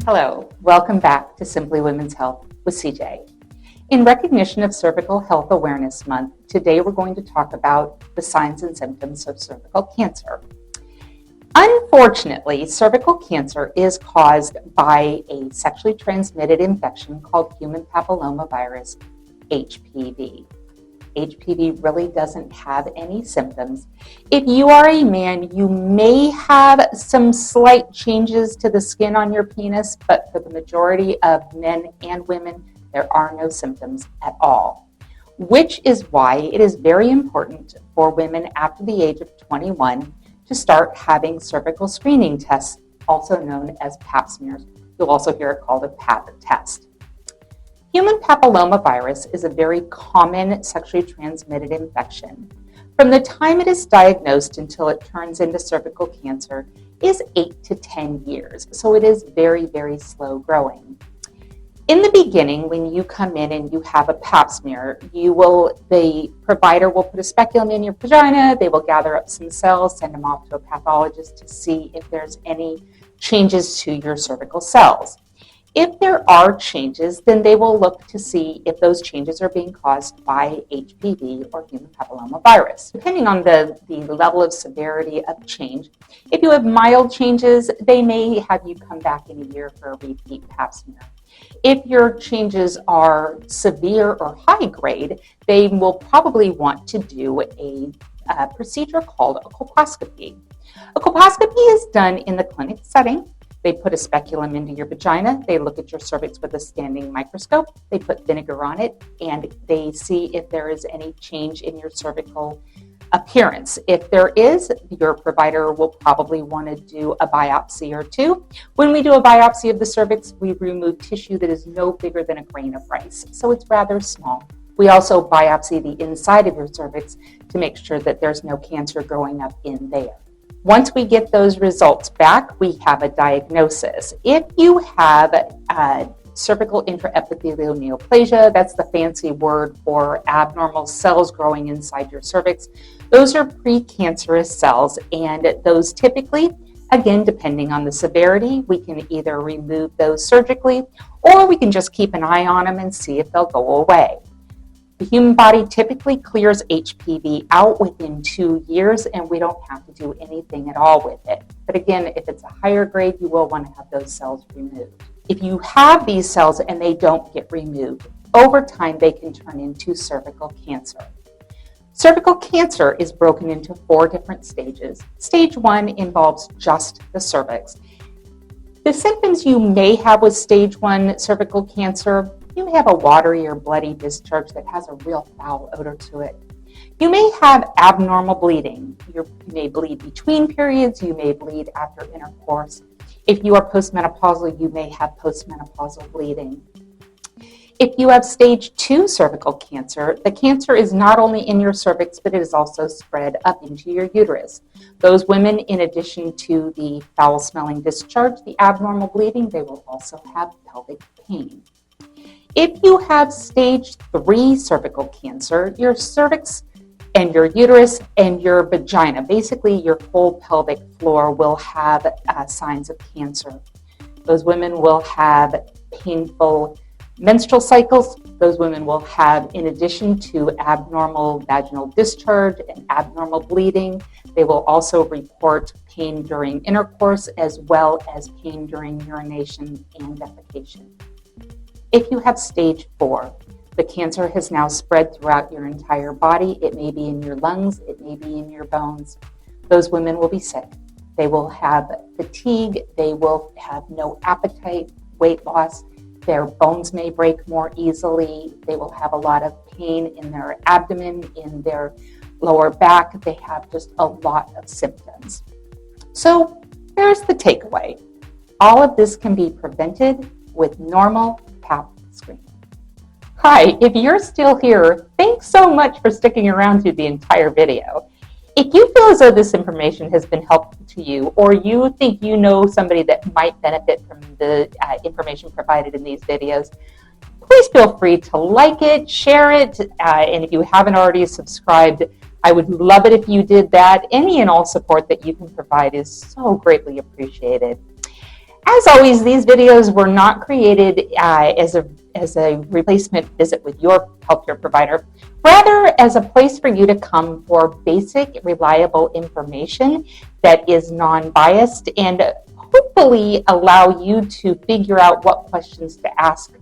Hello, welcome back to Simply Women's Health with CJ. In recognition of Cervical Health Awareness Month, today we're going to talk about the signs and symptoms of cervical cancer. Unfortunately, cervical cancer is caused by a sexually transmitted infection called human papillomavirus, HPV. HPV really doesn't have any symptoms. If you are a man, you may have some slight changes to the skin on your penis, but for the majority of men and women, there are no symptoms at all, which is why it is very important for women after the age of 21 to start having cervical screening tests, also known as pap smears. You'll also hear it called a pap test. Human papillomavirus is a very common sexually transmitted infection. From the time it is diagnosed until it turns into cervical cancer is 8 to 10 years, so it is very, very slow growing. In the beginning, when you come in and you have a pap smear, the provider will put a speculum in your vagina, they will gather up some cells, send them off to a pathologist to see if there's any changes to your cervical cells. If there are changes, then they will look to see if those changes are being caused by HPV or human papillomavirus. Depending on the level of severity of change, if you have mild changes, they may have you come back in a year for a repeat pap smear. If your changes are severe or high grade, they will probably want to do a procedure called a colposcopy. A colposcopy is done in the clinic setting. They put a speculum into your vagina, they look at your cervix with a standing microscope, they put vinegar on it, and they see if there is any change in your cervical appearance. If there is, your provider will probably want to do a biopsy or two. When we do a biopsy of the cervix, we remove tissue that is no bigger than a grain of rice, so it's rather small. We also biopsy the inside of your cervix to make sure that there's no cancer growing up in there. Once we get those results back, we have a diagnosis. If you have cervical intraepithelial neoplasia, that's the fancy word for abnormal cells growing inside your cervix, those are precancerous cells, and those typically, again, depending on the severity, we can either remove those surgically or we can just keep an eye on them and see if they'll go away. The human body typically clears HPV out within 2 years, and we don't have to do anything at all with it. But again, if it's a higher grade, you will want to have those cells removed. If you have these cells and they don't get removed, over time they can turn into cervical cancer. Cervical cancer is broken into 4 different stages. Stage 1 involves just the cervix. The symptoms you may have with stage 1 cervical cancer: you may have a watery or bloody discharge that has a real foul odor to it. You may have abnormal bleeding. You may bleed between periods. You may bleed after intercourse. If you are postmenopausal, you may have postmenopausal bleeding. If you have stage 2 cervical cancer, the cancer is not only in your cervix, but it is also spread up into your uterus. Those women, in addition to the foul-smelling discharge, the abnormal bleeding, they will also have pelvic pain. If you have stage 3 cervical cancer, your cervix and your uterus and your vagina, basically your whole pelvic floor, will have signs of cancer. Those women will have painful menstrual cycles. Those women will have, in addition to abnormal vaginal discharge and abnormal bleeding, they will also report pain during intercourse as well as pain during urination and defecation. If you have stage 4, the cancer has now spread throughout your entire body. It may be in your lungs, it may be in your bones. Those women will be sick. They will have fatigue, they will have no appetite, weight loss, their bones may break more easily, they will have a lot of pain in their abdomen, in their lower back, they have just a lot of symptoms. So here's the takeaway. All of this can be prevented with normal pap screening. Hi, if you're still here, thanks so much for sticking around through the entire video. If you feel as though this information has been helpful to you, or you think you know somebody that might benefit from the information provided in these videos, please feel free to like it, share it, and if you haven't already subscribed, I would love it if you did that. Any and all support that you can provide is so greatly appreciated. As always, these videos were not created as a replacement visit with your healthcare provider, rather as a place for you to come for basic, reliable information that is non-biased and hopefully allow you to figure out what questions to ask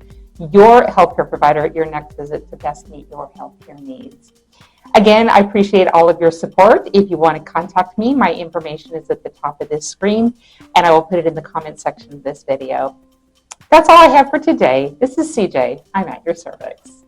your healthcare provider at your next visit to best meet your healthcare needs. Again, I appreciate all of your support. If you want to contact me, my information is at the top of this screen, and I will put it in the comment section of this video. That's all I have for today. This is CJ. I'm at your service.